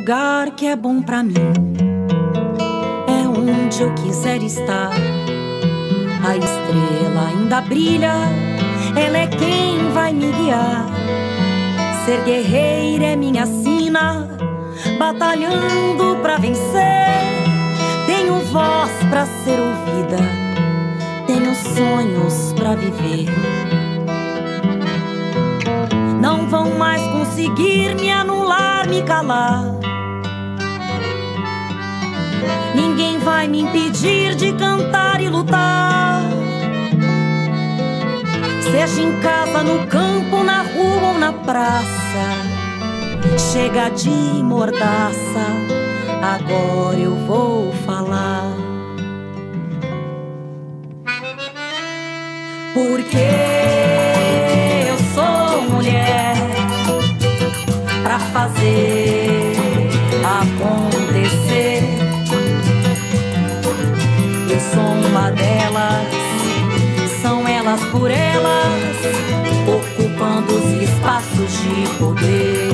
lugar que é bom pra mim, é onde eu quiser estar. A estrela ainda brilha, ela é quem vai me guiar. Ser guerreira é minha sina, batalhando pra vencer. Tenho voz pra ser ouvida, tenho sonhos pra viver. Não vão mais conseguir me anular, me calar. Ninguém vai me impedir de cantar e lutar. Seja em casa, no campo, na rua ou na praça, chega de mordaça, agora eu vou falar. Porque eu sou mulher pra fazer acontecer. Eu sou uma delas, são elas por elas, ocupando os espaços de poder.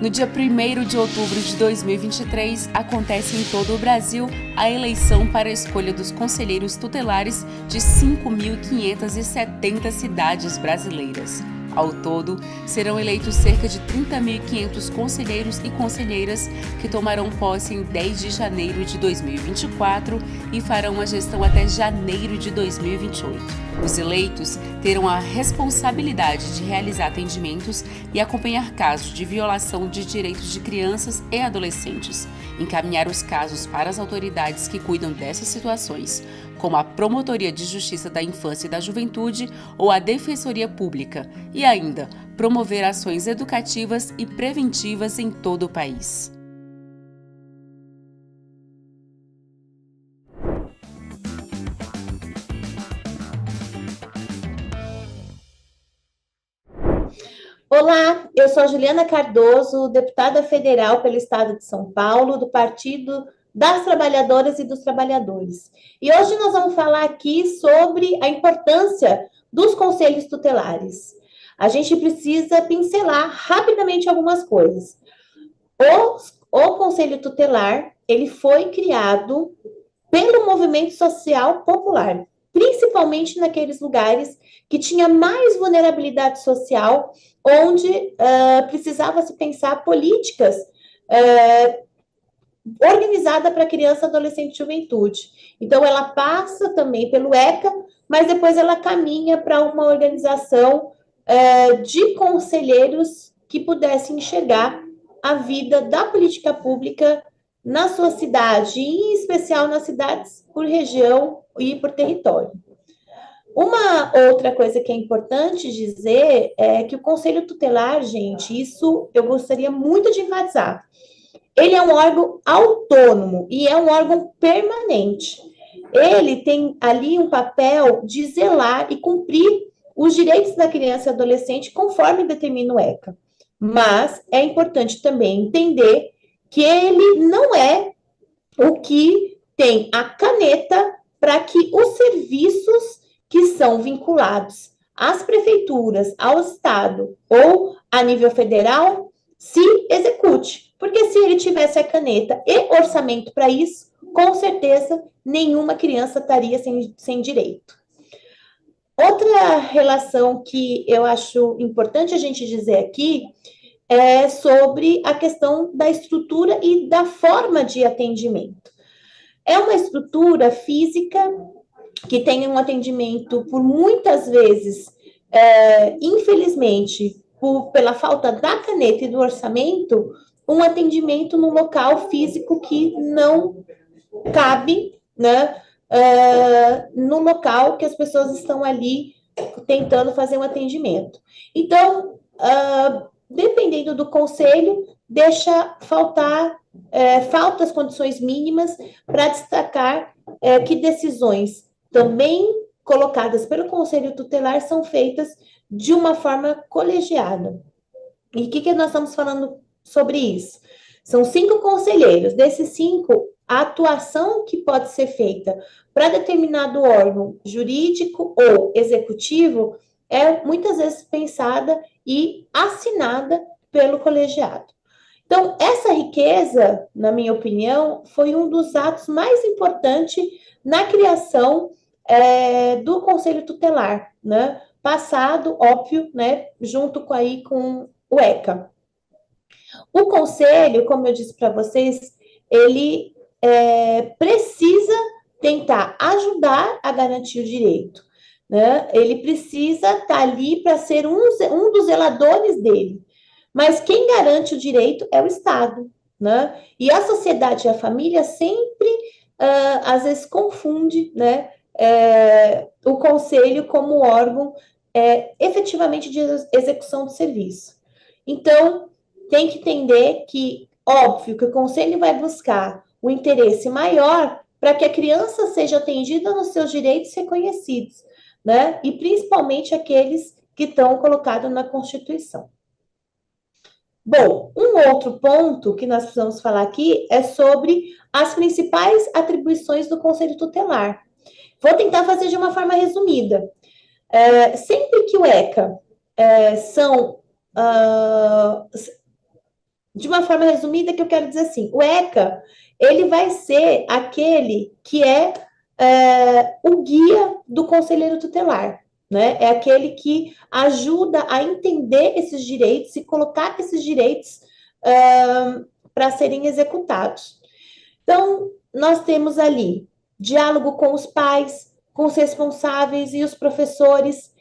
No dia 1º de outubro de 2023, acontece em todo o Brasil a eleição para a escolha dos conselheiros tutelares de 5.570 cidades brasileiras. Ao todo, serão eleitos cerca de 30.500 conselheiros e conselheiras que tomarão posse em 10 de janeiro de 2024 e farão a gestão até janeiro de 2028. Os eleitos terão a responsabilidade de realizar atendimentos e acompanhar casos de violação de direitos de crianças e adolescentes, encaminhar os casos para as autoridades que cuidam dessas situações, como a Promotoria de Justiça da Infância e da Juventude ou a Defensoria Pública, e ainda promover ações educativas e preventivas em todo o país. Olá, eu sou Juliana Cardoso, deputada federal pelo Estado de São Paulo, do Partido das Trabalhadoras e dos Trabalhadores. E hoje nós vamos falar aqui sobre a importância dos conselhos tutelares. A gente precisa pincelar rapidamente algumas coisas. O Conselho Tutelar, ele foi criado pelo movimento social popular, principalmente naqueles lugares que tinha mais vulnerabilidade social, onde precisava se pensar políticas organizada para criança, adolescente e juventude. Então, ela passa também pelo ECA, mas depois ela caminha para uma organização de conselheiros que pudessem enxergar a vida da política pública na sua cidade, e em especial nas cidades por região e por território. Uma outra coisa que é importante dizer é que o Conselho Tutelar, gente, isso eu gostaria muito de enfatizar, ele é um órgão autônomo e é um órgão permanente. Ele tem ali um papel de zelar e cumprir os direitos da criança e adolescente conforme determina o ECA. Mas é importante também entender que ele não é o que tem a caneta para que os serviços que são vinculados às prefeituras, ao Estado ou a nível federal se execute. Porque se ele tivesse a caneta e orçamento para isso, com certeza nenhuma criança estaria sem direito. Outra relação que eu acho importante a gente dizer aqui é sobre a questão da estrutura e da forma de atendimento. É uma estrutura física que tem um atendimento, por muitas vezes, infelizmente, pela falta da caneta e do orçamento, um atendimento num local físico que não cabe, né, no local que as pessoas estão ali tentando fazer um atendimento. Então, dependendo do conselho, deixa faltar, falta as condições mínimas para destacar que decisões também colocadas pelo Conselho Tutelar são feitas de uma forma colegiada. E o que nós estamos falando sobre isso? São 5 conselheiros. Desses 5, a atuação que pode ser feita para determinado órgão jurídico ou executivo é muitas vezes pensada e assinada pelo colegiado. Então, essa riqueza, na minha opinião, foi um dos atos mais importantes na criação do Conselho Tutelar, né? Passado, óbvio, né? Junto com o ECA. O Conselho, como eu disse para vocês, ele precisa tentar ajudar a garantir o direito, né? Ele precisa estar ali para ser um dos zeladores dele. Mas quem garante o direito é o Estado, né? E a sociedade e a família sempre, às vezes, confunde, né, o conselho como órgão efetivamente de execução do serviço. Então, tem que entender que, óbvio, que o conselho vai buscar o interesse maior para que a criança seja atendida nos seus direitos reconhecidos, né? E principalmente aqueles que estão colocados na Constituição. Bom, um outro ponto que nós precisamos falar aqui é sobre as principais atribuições do Conselho Tutelar. Vou tentar fazer de uma forma resumida. Sempre que o ECA de uma forma resumida, que eu quero dizer assim, o ECA, ele vai ser aquele que o guia do conselheiro tutelar, né? É aquele que ajuda a entender esses direitos e colocar esses direitos para serem executados. Então, nós temos ali diálogo com os pais, com os responsáveis e os professores,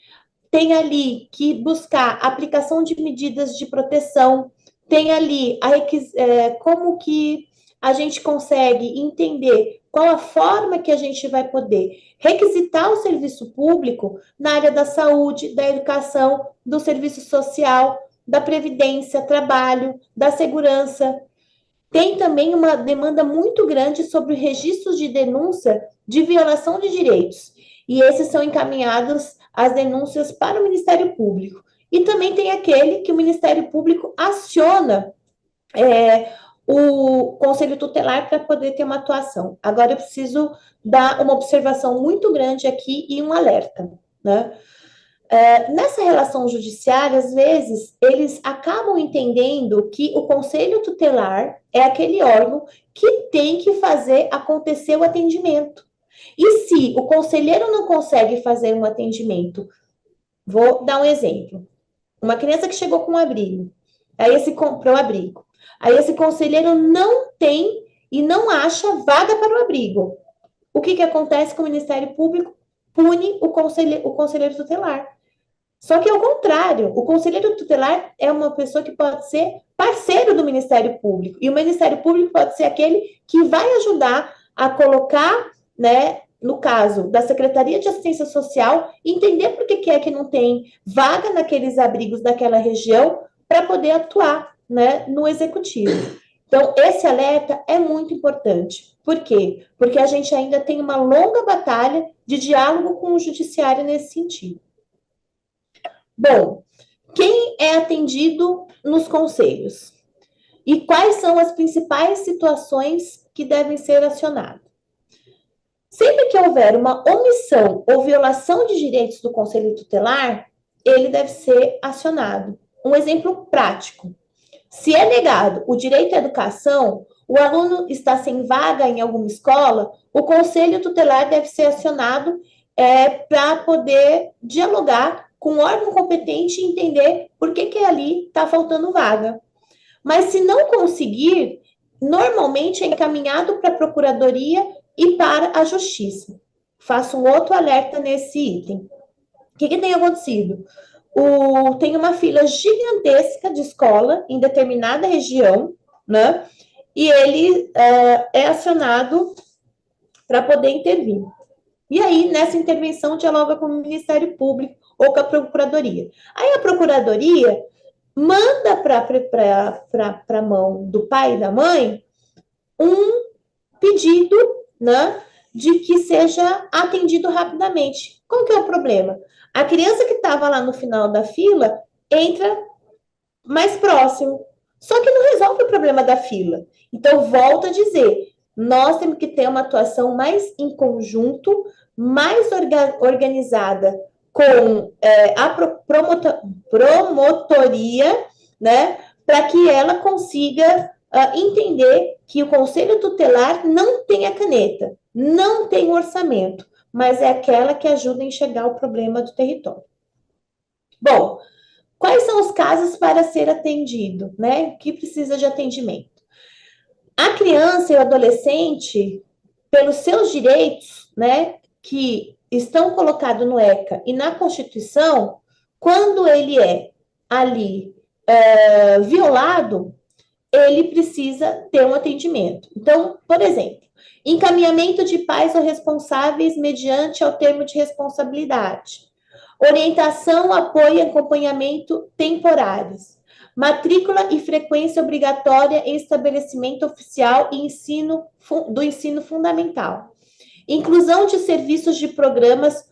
tem ali que buscar aplicação de medidas de proteção, tem ali como que a gente consegue entender qual a forma que a gente vai poder requisitar o serviço público na área da saúde, da educação, do serviço social, da previdência, trabalho, da segurança. Tem também uma demanda muito grande sobre registros de denúncia de violação de direitos, e esses são encaminhados as denúncias para o Ministério Público. E também tem aquele que o Ministério Público aciona o Conselho Tutelar para poder ter uma atuação. Agora, eu preciso dar uma observação muito grande aqui e um alerta, né? Nessa relação judiciária, às vezes, eles acabam entendendo que o Conselho Tutelar é aquele órgão que tem que fazer acontecer o atendimento. E se o conselheiro não consegue fazer um atendimento, vou dar um exemplo. Uma criança que chegou com um abrigo, aí esse comprou abrigo. Aí esse conselheiro não tem e não acha vaga para o abrigo. O que acontece com o Ministério Público? Pune o conselheiro tutelar. Só que é o contrário. O conselheiro tutelar é uma pessoa que pode ser parceiro do Ministério Público. E o Ministério Público pode ser aquele que vai ajudar a colocar, né, no caso da Secretaria de Assistência Social, entender por que é que não tem vaga naqueles abrigos daquela região para poder atuar, né, no executivo. Então, esse alerta é muito importante. Por quê? Porque a gente ainda tem uma longa batalha de diálogo com o judiciário nesse sentido. Bom, quem é atendido nos conselhos? E quais são as principais situações que devem ser acionadas? Sempre que houver uma omissão ou violação de direitos do Conselho Tutelar, ele deve ser acionado. Um exemplo prático. Se é negado o direito à educação, o aluno está sem vaga em alguma escola, o Conselho Tutelar deve ser acionado para poder dialogar com o órgão competente e entender por que ali está faltando vaga. Mas se não conseguir, normalmente é encaminhado para a Procuradoria e para a Justiça. Faço um outro alerta nesse item. O que tem acontecido? Tem uma fila gigantesca de escola em determinada região, né? E ele é acionado para poder intervir. E aí, nessa intervenção, dialoga com o Ministério Público ou com a Procuradoria. Aí a Procuradoria manda para a mão do pai e da mãe um pedido, né, de que seja atendido rapidamente. Qual que é o problema? A criança que estava lá no final da fila entra mais próximo. Só que não resolve o problema da fila. Então, volto a dizer, nós temos que ter uma atuação mais em conjunto, mais organizada com a promotoria, né, para que ela consiga entender que o Conselho Tutelar não tem a caneta, não tem o orçamento, mas é aquela que ajuda a enxergar o problema do território. Bom, quais são os casos para ser atendido, né? Que precisa de atendimento? A criança e o adolescente, pelos seus direitos, né, que estão colocados no ECA e na Constituição, quando ele é ali violado, ele precisa ter um atendimento. Então, por exemplo, encaminhamento de pais ou responsáveis mediante ao termo de responsabilidade, orientação, apoio e acompanhamento temporários, matrícula e frequência obrigatória em estabelecimento oficial e do ensino fundamental, inclusão de serviços de programas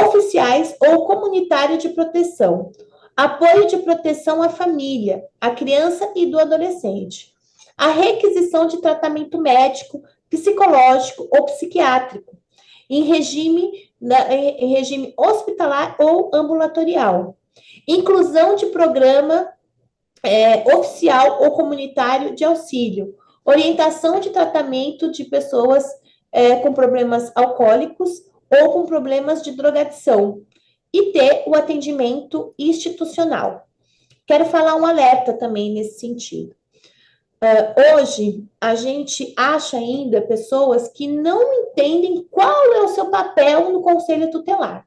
oficiais ou comunitário de proteção, apoio de proteção à família, à criança e do adolescente, a requisição de tratamento médico, psicológico ou psiquiátrico, em regime hospitalar ou ambulatorial, inclusão de programa oficial ou comunitário de auxílio, orientação de tratamento de pessoas com problemas alcoólicos ou com problemas de drogadição, e ter o atendimento institucional. Quero falar um alerta também nesse sentido. Hoje, a gente acha ainda pessoas que não entendem qual é o seu papel no Conselho Tutelar.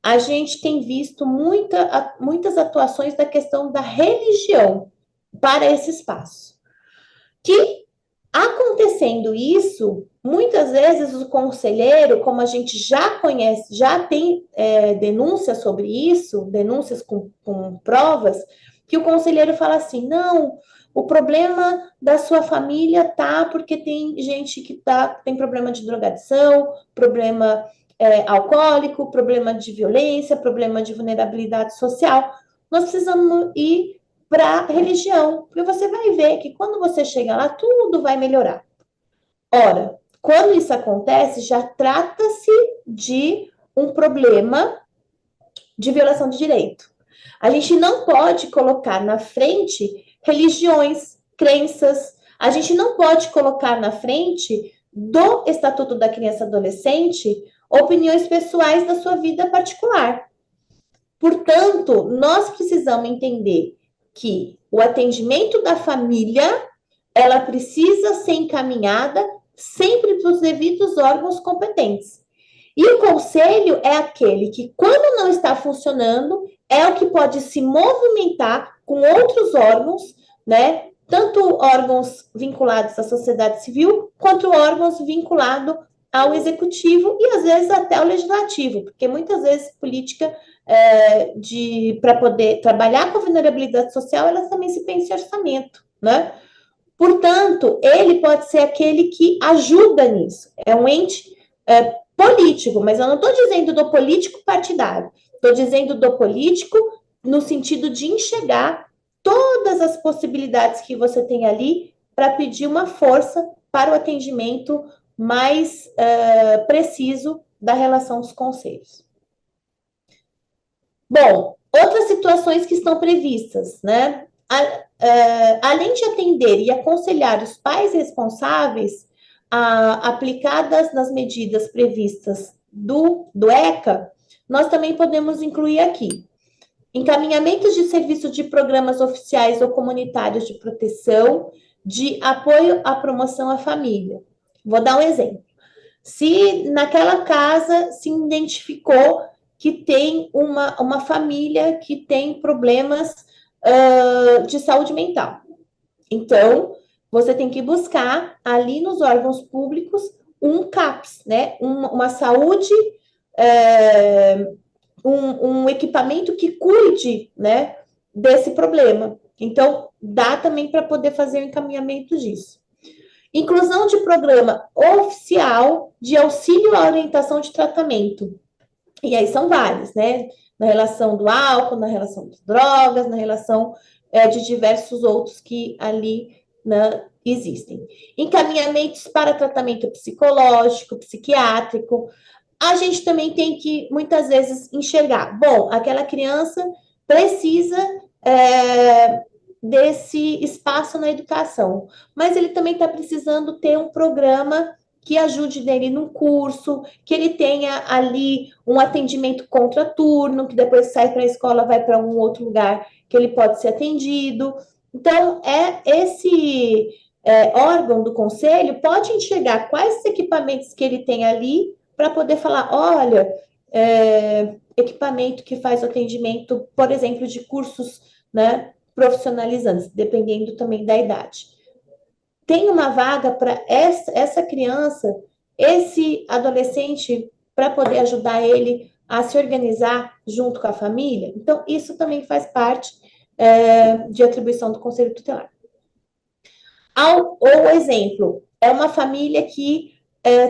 A gente tem visto muitas atuações da questão da religião para esse espaço. Que, acontecendo isso, muitas vezes o conselheiro, como a gente já conhece, já tem denúncias sobre isso, denúncias com provas, que o conselheiro fala assim, não, o problema da sua família tá porque tem gente que tem problema de drogadição, problema alcoólico, problema de violência, problema de vulnerabilidade social. Nós precisamos ir para a religião, porque você vai ver que quando você chega lá, tudo vai melhorar. Ora, quando isso acontece, já trata-se de um problema de violação de direito. A gente não pode colocar na frente religiões, crenças, a gente não pode colocar na frente do Estatuto da Criança e Adolescente opiniões pessoais da sua vida particular. Portanto, nós precisamos entender que o atendimento da família, ela precisa ser encaminhada sempre para os devidos órgãos competentes. E o conselho é aquele que, quando não está funcionando, é o que pode se movimentar com outros órgãos, né? Tanto órgãos vinculados à sociedade civil, quanto órgãos vinculados ao executivo e, às vezes, até ao legislativo, porque muitas vezes política para poder trabalhar com a vulnerabilidade social, elas também se pensa em orçamento, né? Portanto, ele pode ser aquele que ajuda nisso. É um ente político, mas eu não estou dizendo do político partidário, estou dizendo do político no sentido de enxergar todas as possibilidades que você tem ali para pedir uma força para o atendimento mais preciso da relação dos conselhos. Bom, outras situações que estão previstas, né? Além de atender e aconselhar os pais responsáveis aplicadas nas medidas previstas do ECA, nós também podemos incluir aqui encaminhamentos de serviços de programas oficiais ou comunitários de proteção, de apoio à promoção à família. Vou dar um exemplo. Se naquela casa se identificou que tem uma família que tem problemas de saúde mental. Então, você tem que buscar ali nos órgãos públicos um CAPS, né? Uma saúde, um equipamento que cuide, né, desse problema. Então, dá também para poder fazer o encaminhamento disso. Inclusão de programa oficial de auxílio à orientação de tratamento. E aí são vários, né? Na relação do álcool, na relação das drogas, na relação de diversos outros que ali, né, existem. Encaminhamentos para tratamento psicológico, psiquiátrico. A gente também tem que, muitas vezes, enxergar. Bom, aquela criança precisa desse espaço na educação, mas ele também está precisando ter um programa que ajude nele num curso, que ele tenha ali um atendimento contraturno, que depois sai para a escola, vai para um outro lugar que ele pode ser atendido. Então, esse órgão do conselho pode enxergar quais equipamentos que ele tem ali para poder falar, olha, equipamento que faz o atendimento, por exemplo, de cursos, né, profissionalizantes, dependendo também da idade. Tem uma vaga para essa criança, esse adolescente, para poder ajudar ele a se organizar junto com a família? Então, isso também faz parte de atribuição do Conselho Tutelar. Ou exemplo, é uma família que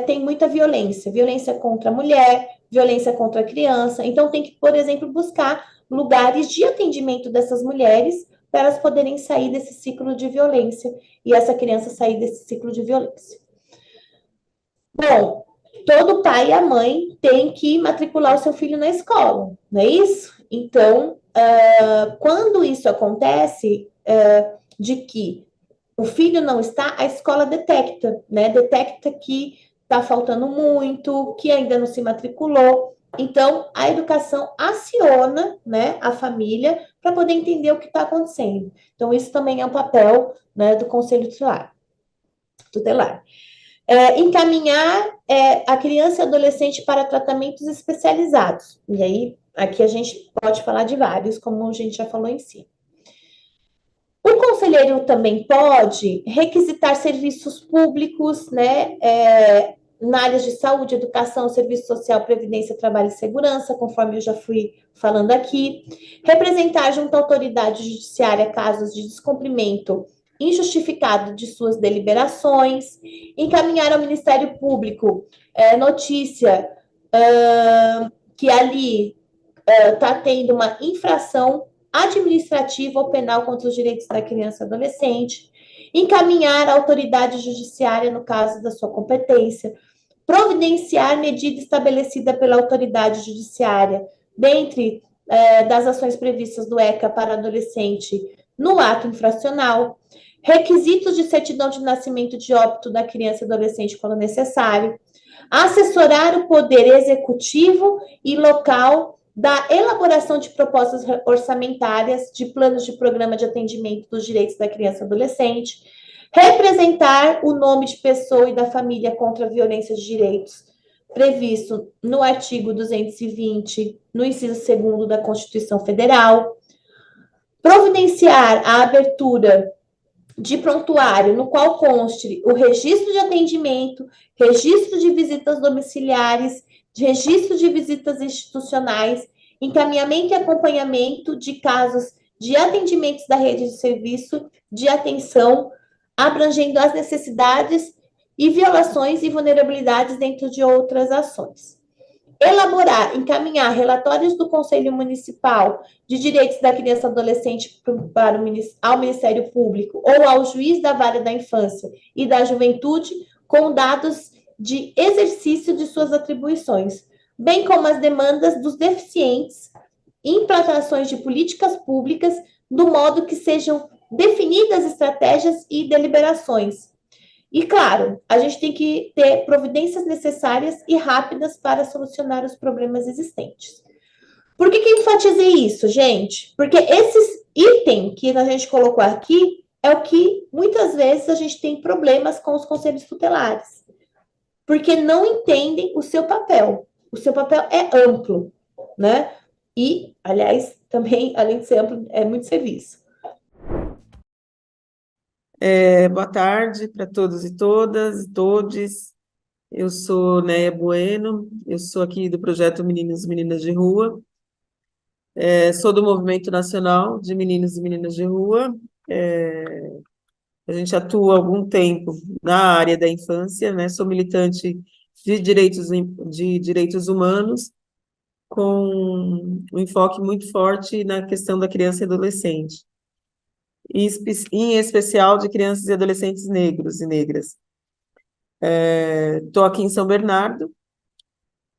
tem muita violência, violência contra a mulher, violência contra a criança, então tem que, por exemplo, buscar lugares de atendimento dessas mulheres para elas poderem sair desse ciclo de violência e essa criança sair desse ciclo de violência. Bom, todo pai e a mãe tem que matricular o seu filho na escola, não é isso? Então, quando isso acontece, de que o filho não está, a escola detecta, né? Detecta que está faltando muito, que ainda não se matriculou. Então, a educação aciona, né, a família para poder entender o que está acontecendo. Então, isso também é um papel, né, do Conselho Tutelar. Encaminhar a criança e adolescente para tratamentos especializados. E aí, aqui a gente pode falar de vários, como a gente já falou em si. O conselheiro também pode requisitar serviços públicos, né, na área de saúde, educação, serviço social, previdência, trabalho e segurança, conforme eu já fui falando aqui, representar junto à autoridade judiciária casos de descumprimento injustificado de suas deliberações, encaminhar ao Ministério Público notícia que ali está tendo uma infração administrativa ou penal contra os direitos da criança e adolescente, encaminhar a autoridade judiciária no caso da sua competência, providenciar medida estabelecida pela autoridade judiciária, dentre das ações previstas do ECA para adolescente no ato infracional, requisitos de certidão de nascimento de óbito da criança e adolescente quando necessário, assessorar o poder executivo e local da elaboração de propostas orçamentárias, de planos de programa de atendimento dos direitos da criança e adolescente, representar o nome de pessoa e da família contra a violência de direitos, previsto no artigo 220, no inciso 2º da Constituição Federal, providenciar a abertura de prontuário no qual conste o registro de atendimento, registro de visitas domiciliares, de registro de visitas institucionais, encaminhamento e acompanhamento de casos de atendimentos da rede de serviço de atenção, abrangendo as necessidades e violações e vulnerabilidades dentro de outras ações. Elaborar, encaminhar relatórios do Conselho Municipal de Direitos da Criança e Adolescente ao Ministério Público ou ao juiz da Vara da Infância e da Juventude com dados de exercício de suas atribuições, bem como as demandas dos deficientes, implantações de políticas públicas, do modo que sejam definidas estratégias e deliberações. E, claro, a gente tem que ter providências necessárias e rápidas para solucionar os problemas existentes. Por que eu enfatizei isso, gente? Porque esses itens que a gente colocou aqui é o que muitas vezes a gente tem problemas com os conselhos tutelares. Porque não entendem o seu papel. O seu papel é amplo, né? E, aliás, também, além de ser amplo, é muito serviço. Boa tarde para todos e todas, todes. Eu sou Néia Bueno, eu sou aqui do projeto Meninos e Meninas de Rua, sou do Movimento Nacional de Meninos e Meninas de Rua. A gente atua há algum tempo na área da infância, né? Sou militante de direitos humanos, com um enfoque muito forte na questão da criança e adolescente, em especial de crianças e adolescentes negros e negras. Estou aqui em São Bernardo,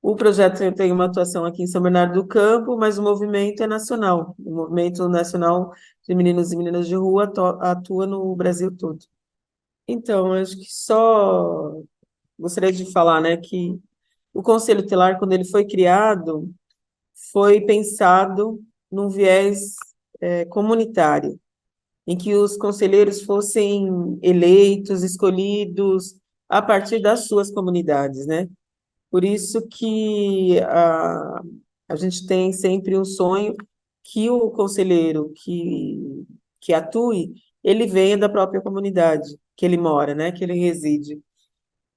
O projeto tem uma atuação aqui em São Bernardo do Campo, mas o movimento é nacional. O Movimento Nacional de Meninos e Meninas de Rua atua no Brasil todo. Então, acho que só gostaria de falar, né, que o Conselho Tutelar, quando ele foi criado, foi pensado num viés comunitário, em que os conselheiros fossem eleitos, escolhidos a partir das suas comunidades, né? Por isso que a gente tem sempre um sonho que o conselheiro que atue, ele venha da própria comunidade que ele mora, né, que ele reside.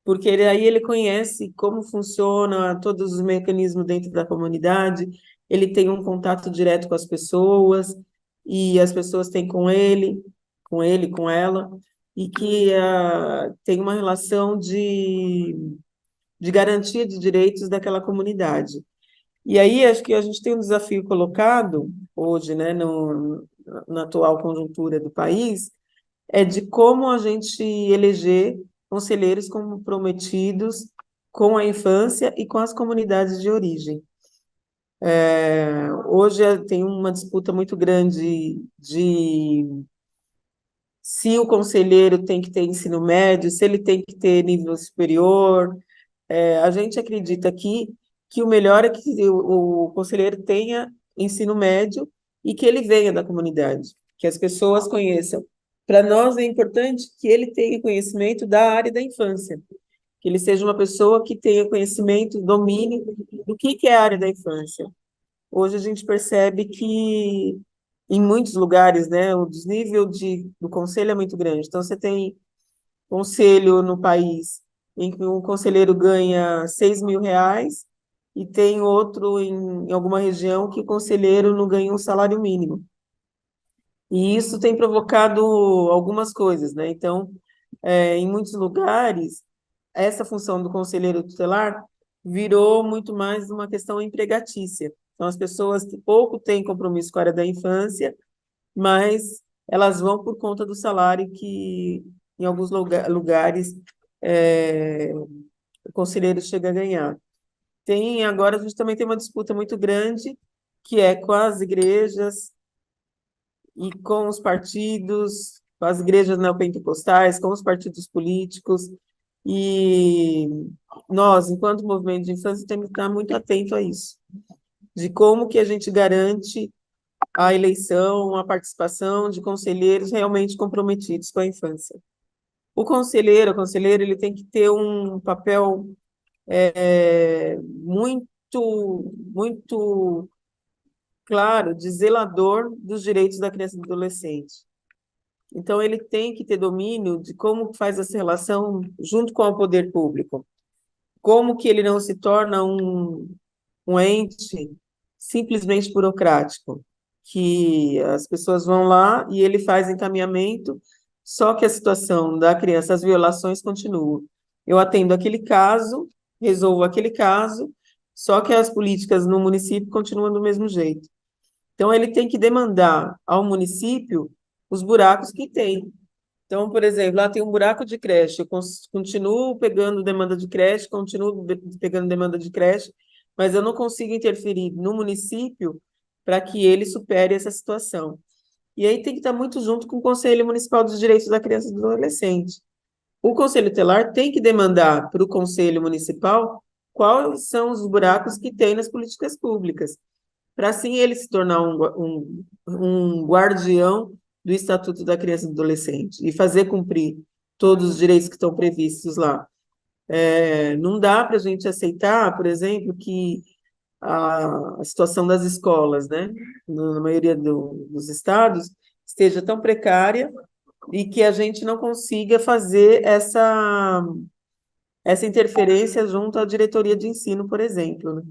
Porque aí ele conhece como funciona todos os mecanismos dentro da comunidade, ele tem um contato direto com as pessoas, e as pessoas têm com ela, e que tem uma relação de garantia de direitos daquela comunidade. E aí, acho que a gente tem um desafio colocado hoje, né, na atual conjuntura do país, é de como a gente eleger conselheiros comprometidos com a infância e com as comunidades de origem. Hoje tem uma disputa muito grande de se o conselheiro tem que ter ensino médio, se ele tem que ter nível superior. A gente acredita aqui que o melhor é que o conselheiro tenha ensino médio e que ele venha da comunidade, que as pessoas conheçam. Para nós é importante que ele tenha conhecimento da área da infância, que ele seja uma pessoa que tenha conhecimento, domínio do que é a área da infância. Hoje a gente percebe que em muitos lugares, né, o desnível do conselho é muito grande. Então, você tem conselho no país em que um conselheiro ganha R$ 6.000 e tem outro em alguma região que o conselheiro não ganha um salário mínimo. E isso tem provocado algumas coisas, né? Então, em muitos lugares, essa função do conselheiro tutelar virou muito mais uma questão empregatícia. Então, as pessoas que pouco têm compromisso com a área da infância, mas elas vão por conta do salário que, em alguns lugares, o conselheiro chega a ganhar. Agora, a gente também tem uma disputa muito grande, que é com as igrejas e com os partidos, com as igrejas neopentecostais, com os partidos políticos, e nós, enquanto movimento de infância, temos que estar muito atento a isso, de como que a gente garante a eleição, a participação de conselheiros realmente comprometidos com a infância. O conselheiro, a conselheira, ele tem que ter um papel muito claro de zelador dos direitos da criança e do adolescente. Então, ele tem que ter domínio de como faz essa relação junto com o poder público, como que ele não se torna um ente simplesmente burocrático, que as pessoas vão lá e ele faz encaminhamento, só que a situação da criança, as violações continuam. Eu atendo aquele caso, resolvo aquele caso, só que as políticas no município continuam do mesmo jeito. Então, ele tem que demandar ao município os buracos que tem. Então, por exemplo, lá tem um buraco de creche, eu continuo pegando demanda de creche, continuo pegando demanda de creche, mas eu não consigo interferir no município para que ele supere essa situação. E aí tem que estar muito junto com o Conselho Municipal dos Direitos da Criança e do Adolescente. O Conselho Tutelar tem que demandar para o Conselho Municipal quais são os buracos que tem nas políticas públicas, para assim ele se tornar um guardião do Estatuto da Criança e do Adolescente e fazer cumprir todos os direitos que estão previstos lá. Não dá para a gente aceitar, por exemplo, que a situação das escolas, né, na maioria dos estados, esteja tão precária e que a gente não consiga fazer essa interferência junto à diretoria de ensino, por exemplo, né?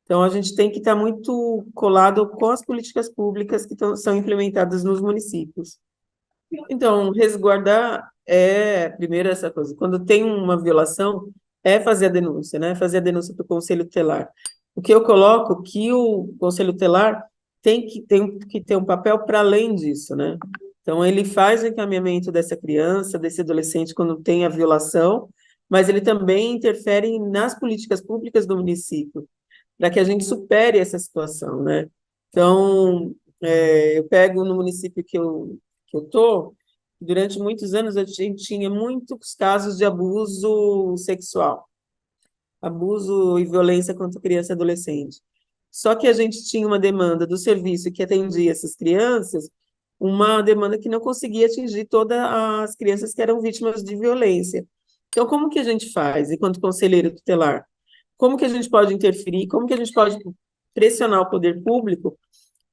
Então, a gente tem que estar muito colado com as políticas públicas que são implementadas nos municípios. Então, resguardar primeiro, essa coisa. Quando tem uma violação, fazer a denúncia, né? Fazer a denúncia para o Conselho Tutelar. O que eu coloco que o Conselho Tutelar tem que ter um papel para além disso, né? Então, ele faz o encaminhamento dessa criança, desse adolescente, quando tem a violação, mas ele também interfere nas políticas públicas do município, para que a gente supere essa situação, né? Então, eu pego no município que eu tô, durante muitos anos a gente tinha muitos casos de abuso sexual, abuso e violência contra criança e adolescente. Só que a gente tinha uma demanda do serviço que atendia essas crianças, uma demanda que não conseguia atingir todas as crianças que eram vítimas de violência. Então, como que a gente faz, enquanto conselheiro tutelar? Como que a gente pode interferir? Como que a gente pode pressionar o poder público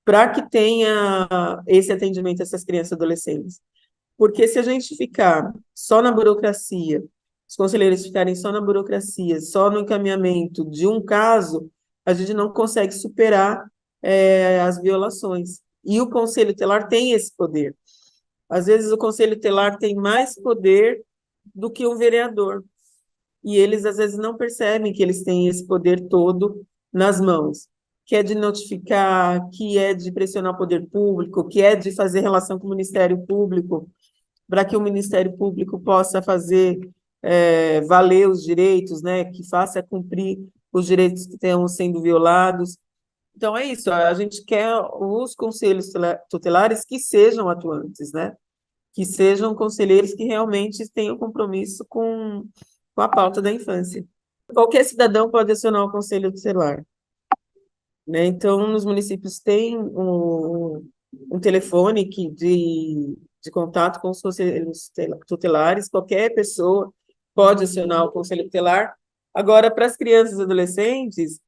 para que tenha esse atendimento a essas crianças e adolescentes? Porque se a gente ficar só na burocracia, os conselheiros ficarem só na burocracia, só no encaminhamento de um caso, a gente não consegue superar as violações. E o conselho tutelar tem esse poder. Às vezes o conselho tutelar tem mais poder do que um vereador. E eles, às vezes, não percebem que eles têm esse poder todo nas mãos, que é de notificar, que é de pressionar o poder público, que é de fazer relação com o Ministério Público, para que o Ministério Público possa fazer valer os direitos, né, que faça cumprir os direitos que estão sendo violados. Então, é isso, a gente quer os conselhos tutelares que sejam atuantes, né, que sejam conselheiros que realmente tenham compromisso com a pauta da infância. Qualquer cidadão pode acionar o conselho tutelar, né? Então, nos municípios tem um telefone de contato com os conselhos tutelares, qualquer pessoa pode acionar o conselho tutelar. Agora, para as crianças e adolescentes,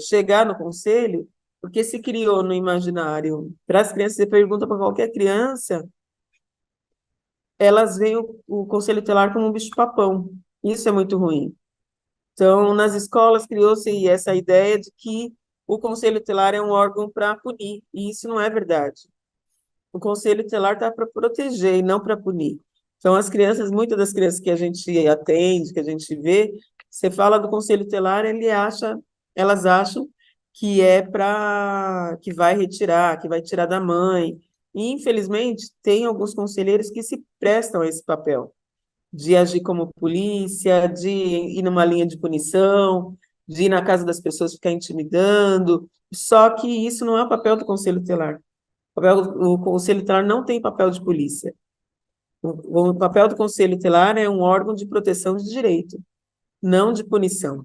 chegar no conselho, porque se criou no imaginário, para as crianças, você pergunta para qualquer criança, elas veem o conselho tutelar como um bicho-papão. Isso é muito ruim. Então, nas escolas criou-se essa ideia de que o conselho tutelar é um órgão para punir, e isso não é verdade. O conselho tutelar está para proteger e não para punir. Então, as crianças, muitas das crianças que a gente atende, que a gente vê, você fala do conselho tutelar, elas acham que é para que vai retirar, que vai tirar da mãe. E, infelizmente, tem alguns conselheiros que se prestam a esse papel de agir como polícia, de ir numa linha de punição, de ir na casa das pessoas ficar intimidando. Só que isso não é o papel do Conselho Tutelar. O Conselho Tutelar não tem papel de polícia. O papel do Conselho Tutelar é um órgão de proteção de direito, não de punição.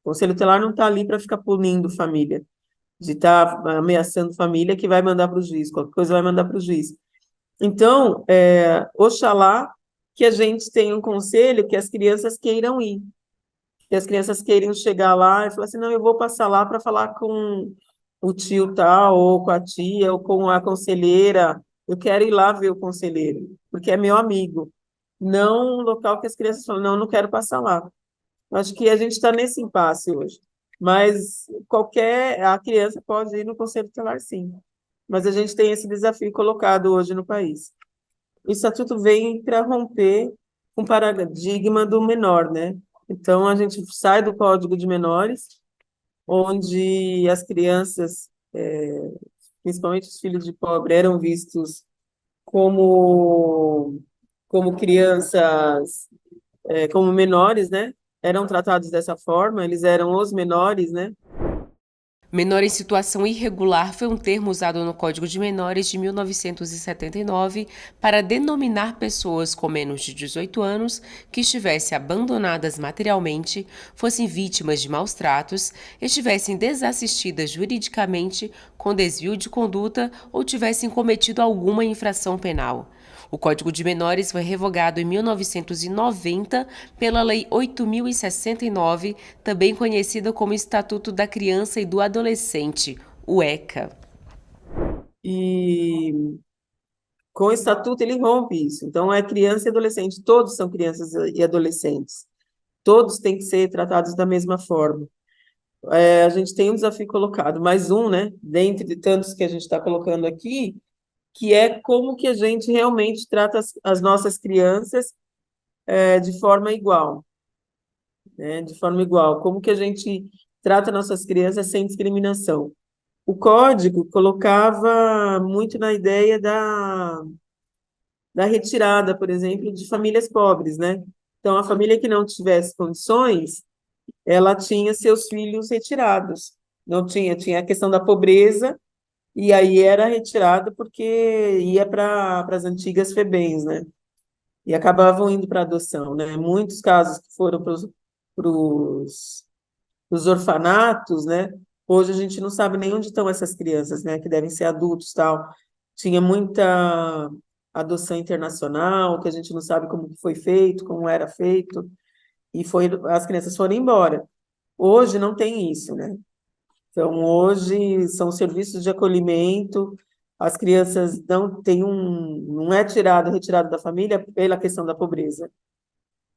O Conselho Tutelar não está ali para ficar punindo família, de estar ameaçando família que vai mandar para o juiz, qualquer coisa vai mandar para o juiz. Então, oxalá que a gente tenha um conselho que as crianças queiram ir, que as crianças queiram chegar lá e falar assim, não, eu vou passar lá para falar com o tio tal, ou com a tia, ou com a conselheira, eu quero ir lá ver o conselheiro, porque é meu amigo. Não um local que as crianças falam, não, eu não quero passar lá. Acho que a gente está nesse impasse hoje. Mas a criança pode ir no conselho tutelar, sim. Mas a gente tem esse desafio colocado hoje no país. O estatuto vem para romper com o paradigma do menor, né? Então, a gente sai do Código de Menores, onde as crianças, principalmente os filhos de pobre, eram vistos como, como crianças, como menores, né? Eram tratados dessa forma, eles eram os menores, né? Menor em situação irregular foi um termo usado no Código de Menores de 1979 para denominar pessoas com menos de 18 anos que estivessem abandonadas materialmente, fossem vítimas de maus tratos, estivessem desassistidas juridicamente com desvio de conduta ou tivessem cometido alguma infração penal. O Código de Menores foi revogado em 1990 pela Lei 8.069, também conhecida como Estatuto da Criança e do Adolescente, o ECA. E com o Estatuto ele rompe isso. Então, é criança e adolescente, todos são crianças e adolescentes. Todos têm que ser tratados da mesma forma. A gente tem um desafio colocado, mais um, né, dentre de tantos que a gente está colocando aqui, que é como que a gente realmente trata as nossas crianças de forma igual, né? De forma igual. Como que a gente trata nossas crianças sem discriminação? O código colocava muito na ideia da retirada, por exemplo, de famílias pobres, né? Então, a família que não tivesse condições, ela tinha seus filhos retirados. Não tinha a questão da pobreza, e aí era retirado porque ia para as antigas FEBEMs, né? E acabavam indo para adoção, né? Muitos casos que foram para os orfanatos, né? Hoje a gente não sabe nem onde estão essas crianças, né? Que devem ser adultos, tal. Tinha muita adoção internacional, que a gente não sabe como foi feito, como era feito, e as crianças foram embora. Hoje não tem isso, né? Então, hoje são serviços de acolhimento, as crianças não é retirado da família pela questão da pobreza.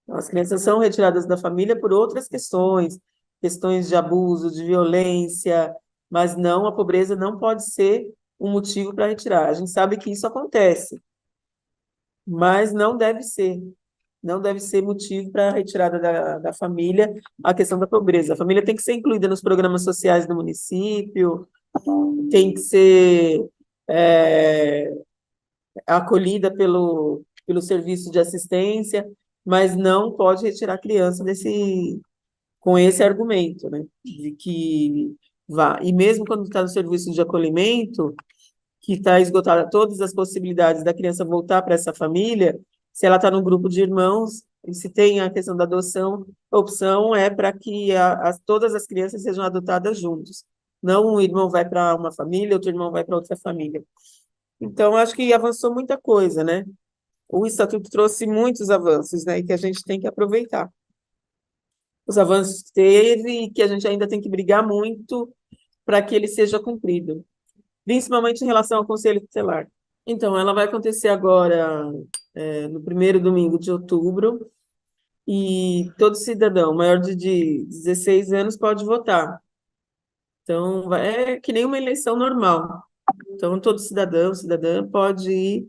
Então, as crianças são retiradas da família por outras questões de abuso, de violência, mas não, a pobreza não pode ser um motivo para retirar. A gente sabe que isso acontece, mas não deve ser motivo para a retirada da família a questão da pobreza. A família tem que ser incluída nos programas sociais do município, tem que ser é, acolhida pelo serviço de assistência, mas não pode retirar a criança com esse argumento, né, de que vá. E mesmo quando está no serviço de acolhimento, que está esgotada todas as possibilidades da criança voltar para essa família, se ela está no grupo de irmãos, e se tem a questão da adoção, a opção é para que todas as crianças sejam adotadas juntos. Não um irmão vai para uma família, outro irmão vai para outra família. Então, acho que avançou muita coisa, né? O Estatuto trouxe muitos avanços, né? E que a gente tem que aproveitar. Os avanços que teve e que a gente ainda tem que brigar muito para que ele seja cumprido, principalmente em relação ao Conselho Tutelar. Então, ela vai acontecer agora, no primeiro domingo de outubro, e todo cidadão maior de 16 anos pode votar. Então, é que nem uma eleição normal. Então, todo cidadã pode ir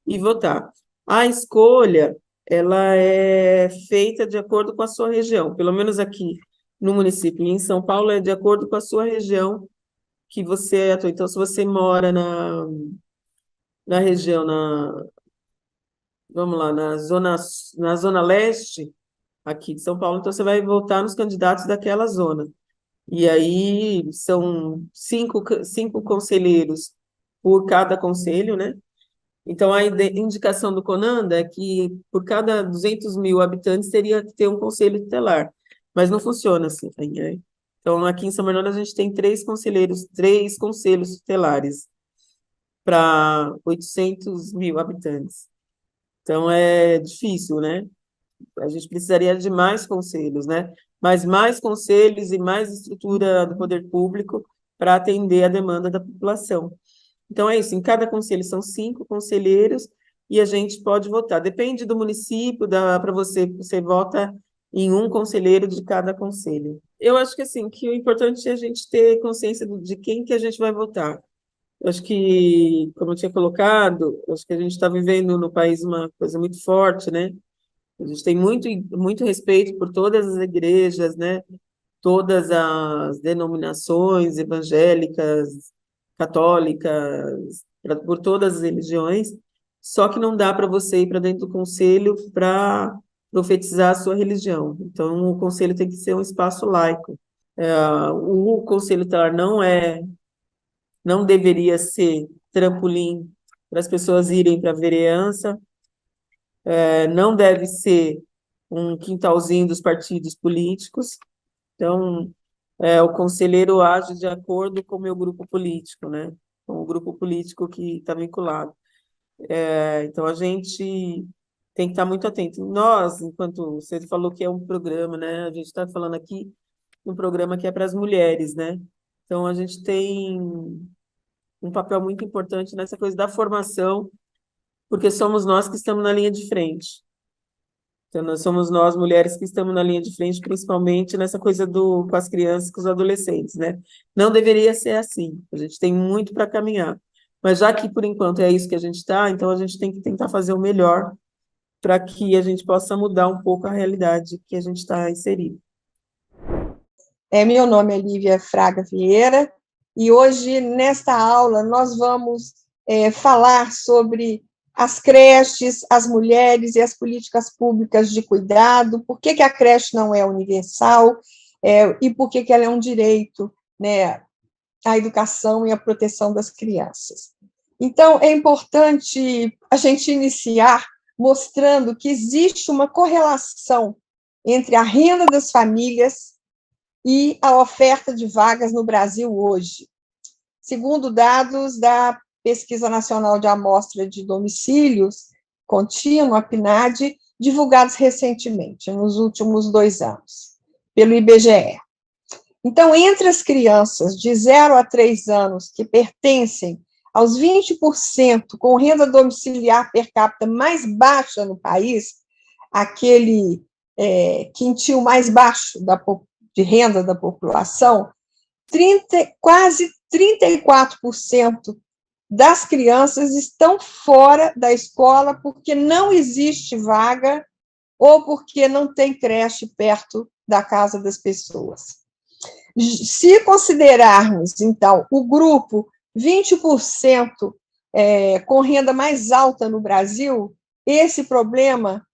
e votar. A escolha, ela é feita de acordo com a sua região, pelo menos aqui no município, em São Paulo, é de acordo com a sua região que você atua. Então, se você mora na região, vamos lá, na zona leste, aqui de São Paulo, então você vai votar nos candidatos daquela zona. E aí são cinco conselheiros por cada conselho, né? Então, a indicação do CONANDA é que por cada 200 mil habitantes teria que ter um conselho tutelar, mas não funciona assim, né? Então, aqui em São Bernardo, a gente tem três conselhos tutelares para 800 mil habitantes. Então, é difícil, né? A gente precisaria de mais conselhos, né? Mas mais conselhos e mais estrutura do poder público para atender a demanda da população. Então, é isso, em cada conselho são 5 conselheiros e a gente pode votar. Depende do município, para você vota em um conselheiro de cada conselho. Eu acho que, assim, que o importante é a gente ter consciência de quem que a gente vai votar. Eu acho que, como eu tinha colocado, acho que a gente está vivendo no país uma coisa muito forte, né? A gente tem muito, muito respeito por todas as igrejas, né? Todas as denominações evangélicas, católicas, por todas as religiões, só que não dá para você ir para dentro do conselho para profetizar a sua religião. Então, o conselho tem que ser um espaço laico. O conselho tutelar não deveria ser trampolim para as pessoas irem para a vereança, não deve ser um quintalzinho dos partidos políticos. Então, o conselheiro age de acordo com o meu grupo político, né? Com o grupo político que está vinculado. Então, a gente tem que estar muito atento. Nós, enquanto você falou que é um programa, né? A gente está falando aqui um programa que é para as mulheres, né? Então, a gente tem um papel muito importante nessa coisa da formação, porque somos nós que estamos na linha de frente. Então, nós, mulheres, que estamos na linha de frente, principalmente nessa coisa com as crianças, com os adolescentes, né? Não deveria ser assim, a gente tem muito para caminhar. Mas já que, por enquanto, é isso que a gente está, então a gente tem que tentar fazer o melhor para que a gente possa mudar um pouco a realidade que a gente está inserido. Meu nome é Lívia Fraga Vieira, e hoje, nesta aula, nós vamos falar sobre as creches, as mulheres e as políticas públicas de cuidado, por que a creche não é universal, e por que ela é um direito, né, à educação e à proteção das crianças. Então, é importante a gente iniciar mostrando que existe uma correlação entre a renda das famílias e a oferta de vagas no Brasil hoje. Segundo dados da Pesquisa Nacional de Amostra de Domicílios Contínua, a PNAD, divulgados recentemente, nos últimos 2 anos, pelo IBGE. Então, entre as crianças de 0 a 3 anos que pertencem aos 20% com renda domiciliar per capita mais baixa no país, aquele quintil mais baixo de renda da população, quase 34% das crianças estão fora da escola porque não existe vaga ou porque não tem creche perto da casa das pessoas. Se considerarmos, então, o grupo 20% com renda mais alta no Brasil, esse problema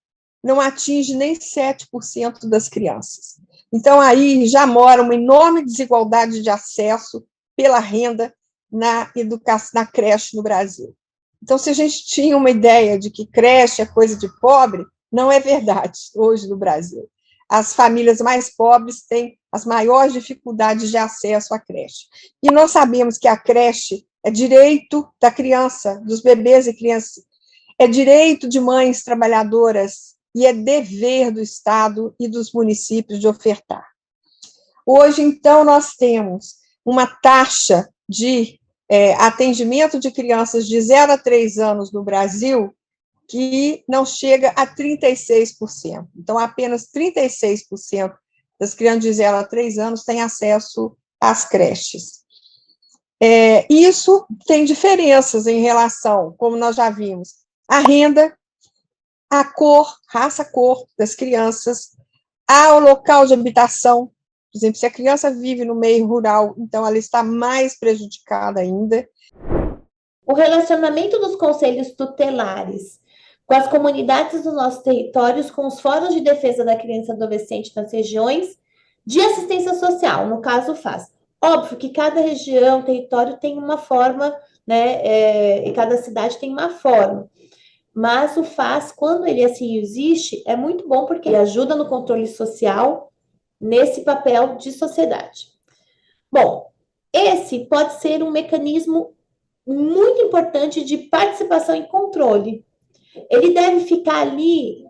não atinge nem 7% das crianças. Então, aí já mora uma enorme desigualdade de acesso pela renda na educação, na creche no Brasil. Então, se a gente tinha uma ideia de que creche é coisa de pobre, não é verdade hoje no Brasil. As famílias mais pobres têm as maiores dificuldades de acesso à creche. E nós sabemos que a creche é direito da criança, dos bebês e crianças, é direito de mães trabalhadoras e é dever do Estado e dos municípios de ofertar. Hoje, então, nós temos uma taxa de atendimento de crianças de 0 a 3 anos no Brasil que não chega a 36%. Então, apenas 36% das crianças de 0 a 3 anos têm acesso às creches. Isso tem diferenças em relação, como nós já vimos, à renda, à cor, raça, cor das crianças, ao local de habitação. Por exemplo, se a criança vive no meio rural, então ela está mais prejudicada ainda. O relacionamento dos conselhos tutelares com as comunidades dos nossos territórios, com os fóruns de defesa da criança e adolescente nas regiões de assistência social, no caso FAS. Óbvio que cada região, território tem uma forma, né, e cada cidade tem uma forma. Mas o FAS, quando ele assim existe, é muito bom porque ele ajuda no controle social nesse papel de sociedade. Bom, esse pode ser um mecanismo muito importante de participação e controle. Ele deve ficar ali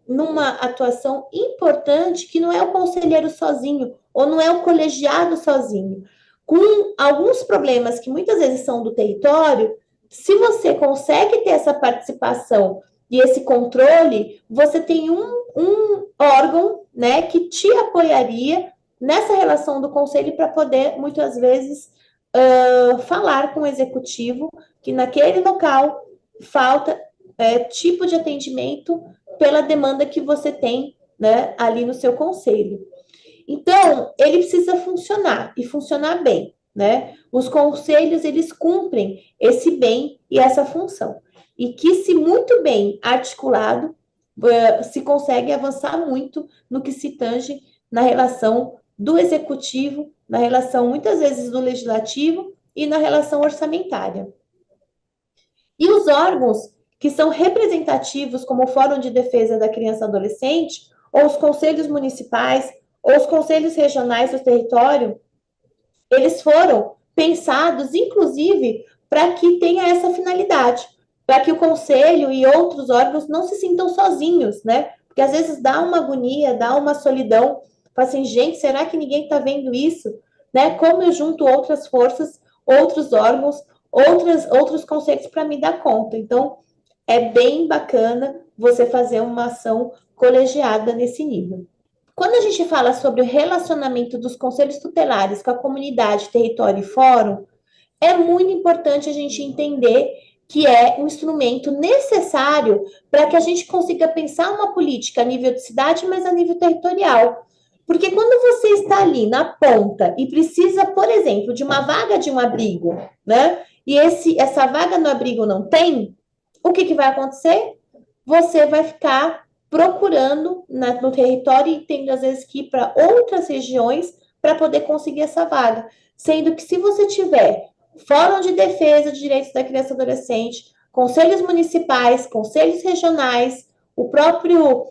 numa atuação importante, que não é o conselheiro sozinho, ou não é o colegiado sozinho. Com alguns problemas que muitas vezes são do território, se você consegue ter essa participação e esse controle, você tem um órgão, né, que te apoiaria nessa relação do conselho para poder, muitas vezes, falar com o executivo que naquele local falta tipo de atendimento pela demanda que você tem, né, ali no seu conselho. Então, ele precisa funcionar e funcionar bem, né? Os conselhos, eles cumprem esse bem e essa função. E que, se muito bem articulado, se consegue avançar muito no que se tange na relação do executivo, na relação, muitas vezes, do legislativo e na relação orçamentária. E os órgãos que são representativos, como o Fórum de Defesa da Criança e Adolescente, ou os conselhos municipais, ou os conselhos regionais do território, eles foram pensados, inclusive, para que tenha essa finalidade, para que o conselho e outros órgãos não se sintam sozinhos, né? Porque às vezes dá uma agonia, dá uma solidão, fala assim, gente, será que ninguém está vendo isso? Né? Como eu junto outras forças, outros órgãos, outros conselhos para me dar conta. Então, é bem bacana você fazer uma ação colegiada nesse nível. Quando a gente fala sobre o relacionamento dos conselhos tutelares com a comunidade, território e fórum, é muito importante a gente entender que é um instrumento necessário para que a gente consiga pensar uma política a nível de cidade, mas a nível territorial. Porque quando você está ali na ponta e precisa, por exemplo, de uma vaga de um abrigo, né? E essa vaga no abrigo não tem, o que vai acontecer? Você vai ficar procurando no território e tendo, às vezes, que ir para outras regiões para poder conseguir essa vaga. Sendo que, se você tiver Fórum de Defesa de Direitos da Criança e do Adolescente, conselhos municipais, conselhos regionais, o próprio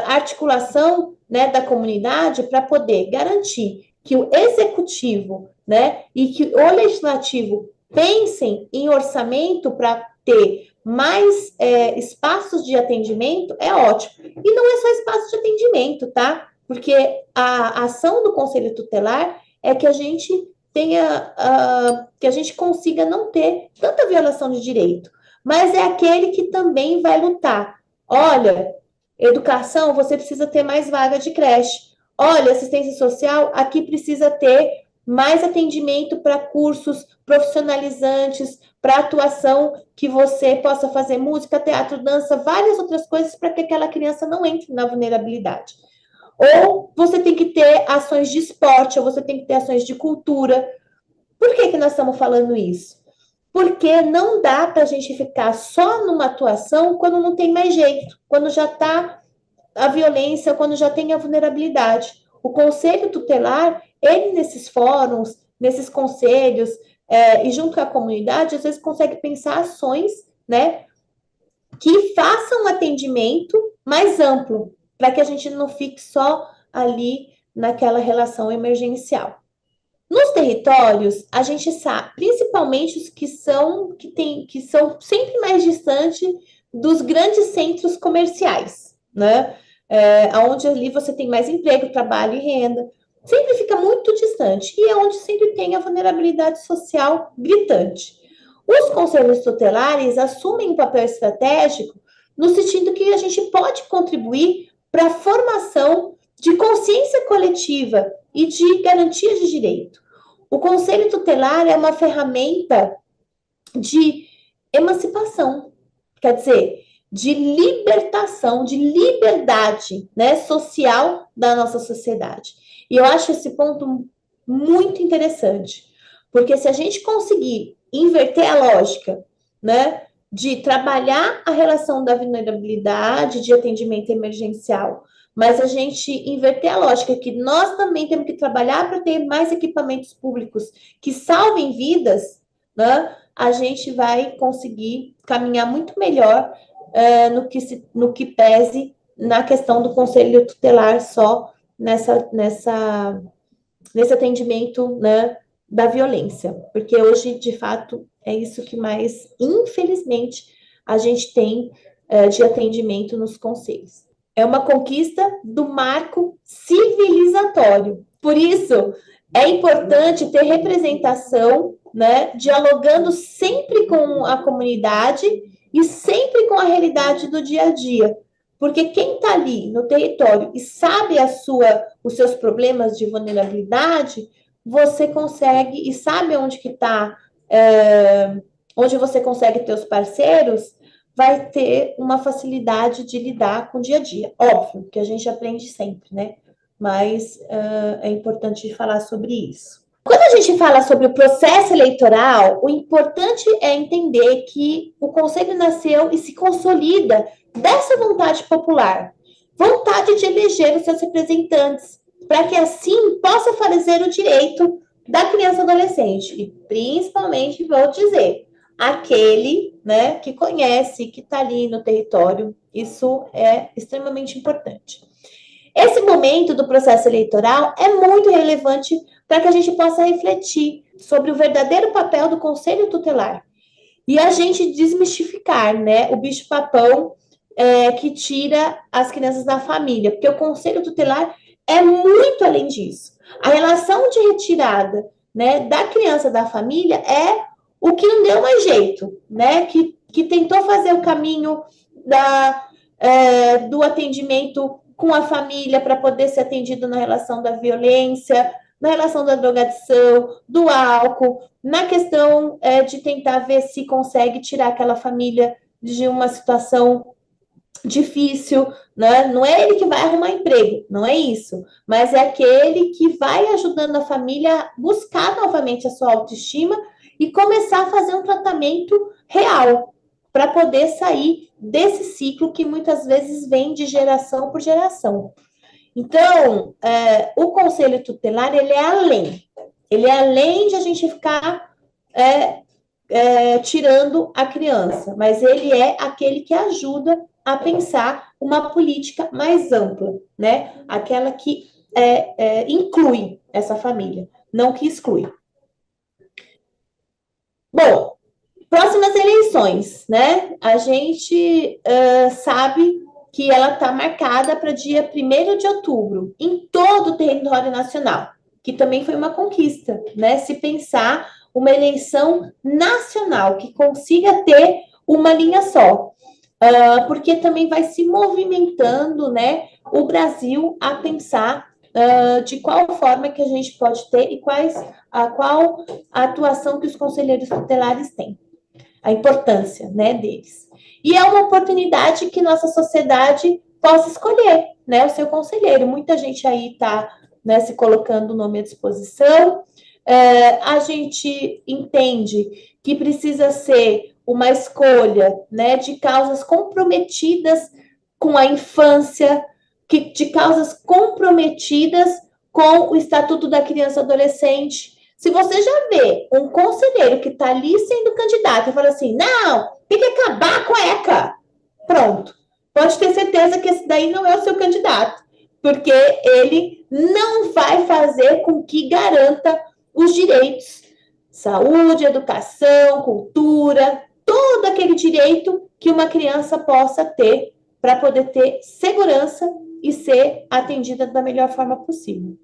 articulação, né, da comunidade, para poder garantir que o executivo, né, e que o legislativo pensem em orçamento para ter mais espaços de atendimento, é ótimo. E não é só espaço de atendimento, tá? Porque a ação do Conselho Tutelar é que a gente tenha, que a gente consiga não ter tanta violação de direito, mas é aquele que também vai lutar. Olha, educação, você precisa ter mais vaga de creche. Olha, assistência social, aqui precisa ter mais atendimento para cursos profissionalizantes, para atuação que você possa fazer música, teatro, dança, várias outras coisas para que aquela criança não entre na vulnerabilidade. Ou você tem que ter ações de esporte, ou você tem que ter ações de cultura. Por que nós estamos falando isso? Porque não dá para a gente ficar só numa atuação quando não tem mais jeito, quando já está a violência, quando já tem a vulnerabilidade. O Conselho Tutelar, ele nesses fóruns, nesses conselhos, e junto com a comunidade, às vezes consegue pensar ações, né, que façam um atendimento mais amplo, para que a gente não fique só ali naquela relação emergencial. Nos territórios, a gente sabe, principalmente os que são sempre mais distantes dos grandes centros comerciais, né? Onde ali você tem mais emprego, trabalho e renda, sempre fica muito distante, e é onde sempre tem a vulnerabilidade social gritante. Os conselhos tutelares assumem um papel estratégico no sentido que a gente pode contribuir para a formação de consciência coletiva e de garantia de direito. O conselho tutelar é uma ferramenta de emancipação, quer dizer, de libertação, de liberdade, né, social da nossa sociedade. E eu acho esse ponto muito interessante, porque se a gente conseguir inverter a lógica, né, de trabalhar a relação da vulnerabilidade de atendimento emergencial, mas a gente inverter a lógica que nós também temos que trabalhar para ter mais equipamentos públicos que salvem vidas, né, a gente vai conseguir caminhar muito melhor no que pese na questão do conselho tutelar só nesse atendimento, né, da violência, porque hoje, de fato, é isso que mais, infelizmente, a gente tem de atendimento nos conselhos. É uma conquista do marco civilizatório. Por isso, é importante ter representação, né, dialogando sempre com a comunidade e sempre com a realidade do dia a dia. Porque quem está ali no território e sabe os seus problemas de vulnerabilidade, você consegue, e sabe onde que está, onde você consegue ter os parceiros, vai ter uma facilidade de lidar com o dia a dia. Óbvio que a gente aprende sempre, né? Mas é importante falar sobre isso. Quando a gente fala sobre o processo eleitoral, o importante é entender que o Conselho nasceu e se consolida dessa vontade popular, vontade de eleger os seus representantes, para que assim possa fazer o direito da criança e adolescente, e principalmente, vou dizer, aquele, né, que conhece, que está ali no território. Isso é extremamente importante. Esse momento do processo eleitoral é muito relevante para que a gente possa refletir sobre o verdadeiro papel do Conselho Tutelar e a gente desmistificar, né, o bicho-papão que tira as crianças da família, porque o Conselho Tutelar é muito além disso. A relação de retirada, né, da criança da família é o que não deu mais jeito, né, que tentou fazer o caminho do atendimento com a família para poder ser atendido na relação da violência, na relação da drogadição, do álcool, na questão de tentar ver se consegue tirar aquela família de uma situação difícil, né? Não é ele que vai arrumar emprego, não é isso, mas é aquele que vai ajudando a família a buscar novamente a sua autoestima e começar a fazer um tratamento real, para poder sair desse ciclo que muitas vezes vem de geração por geração. Então, o conselho tutelar, ele é além de a gente ficar tirando a criança, mas ele é aquele que ajuda a pensar uma política mais ampla, né? Aquela que inclui essa família, não que exclui. Bom, próximas eleições, né? A gente sabe que ela está marcada para dia 1º de outubro, em todo o território nacional, que também foi uma conquista, né? Se pensar uma eleição nacional que consiga ter uma linha só, porque também vai se movimentando, né, o Brasil a pensar de qual forma que a gente pode ter e qual a atuação que os conselheiros tutelares têm, a importância, né, deles. E é uma oportunidade que nossa sociedade possa escolher, né, o seu conselheiro. Muita gente aí está, né, se colocando o nome à disposição. A gente entende que precisa ser uma escolha, né, de causas comprometidas com a infância, de causas comprometidas com o Estatuto da Criança e Adolescente. Se você já vê um conselheiro que está ali sendo candidato e fala assim, não, tem que acabar com a ECA, pronto, pode ter certeza que esse daí não é o seu candidato, porque ele não vai fazer com que garanta os direitos, saúde, educação, cultura, todo aquele direito que uma criança possa ter para poder ter segurança e ser atendida da melhor forma possível.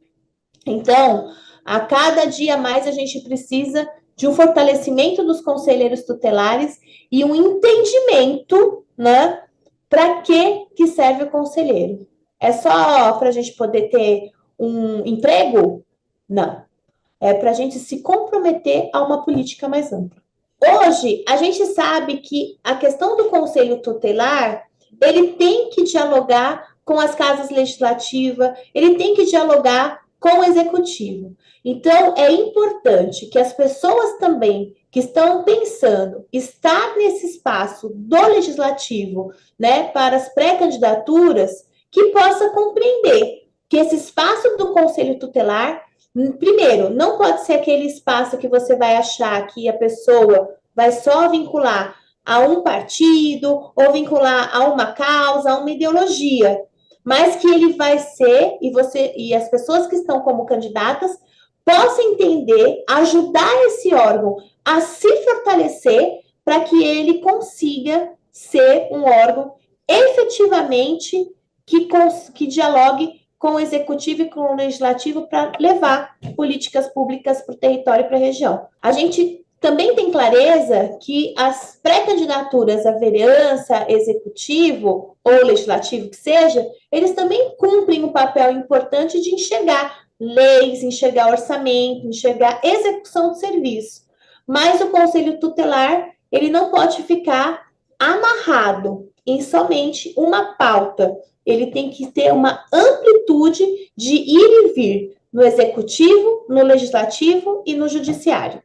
Então, a cada dia mais a gente precisa de um fortalecimento dos conselheiros tutelares e um entendimento, né, para que serve o conselheiro. É só para a gente poder ter um emprego? Não. É para a gente se comprometer a uma política mais ampla. Hoje, a gente sabe que a questão do conselho tutelar, ele tem que dialogar com as casas legislativas, ele tem que dialogar com o executivo. Então, é importante que as pessoas também que estão pensando estar nesse espaço do legislativo, né, para as pré-candidaturas, que possa compreender que esse espaço do conselho tutelar, primeiro, não pode ser aquele espaço que você vai achar que a pessoa vai só vincular a um partido ou vincular a uma causa, a uma ideologia, mas que ele vai ser, e as pessoas que estão como candidatas possam entender, ajudar esse órgão a se fortalecer para que ele consiga ser um órgão efetivamente que dialogue com o executivo e com o legislativo para levar políticas públicas para o território e para a região. A gente também tem clareza que as pré-candidaturas à vereança, executivo ou legislativo que seja, eles também cumprem um papel importante de enxergar leis, enxergar orçamento, enxergar execução de serviço. Mas o conselho tutelar, ele não pode ficar amarrado em somente uma pauta. Ele tem que ter uma amplitude de ir e vir no executivo, no legislativo e no judiciário.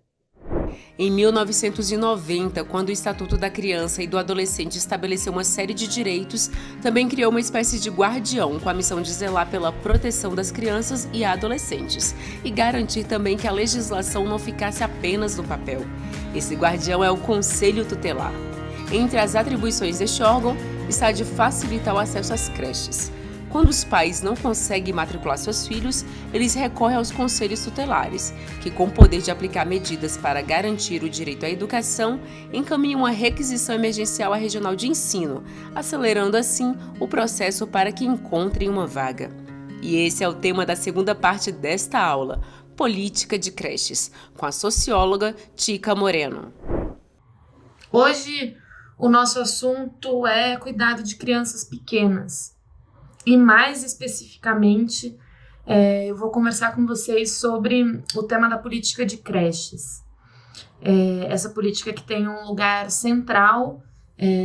Em 1990, quando o Estatuto da Criança e do Adolescente estabeleceu uma série de direitos, também criou uma espécie de guardião com a missão de zelar pela proteção das crianças e adolescentes e garantir também que a legislação não ficasse apenas no papel. Esse guardião é o Conselho Tutelar. Entre as atribuições deste órgão está a de facilitar o acesso às creches. Quando os pais não conseguem matricular seus filhos, eles recorrem aos conselhos tutelares, que, com o poder de aplicar medidas para garantir o direito à educação, encaminham uma requisição emergencial à regional de ensino, acelerando assim o processo para que encontrem uma vaga. E esse é o tema da segunda parte desta aula, Política de Creches, com a socióloga Tica Moreno. Hoje, o nosso assunto é cuidado de crianças pequenas. E mais especificamente, eu vou conversar com vocês sobre o tema da política de creches. Essa política que tem um lugar central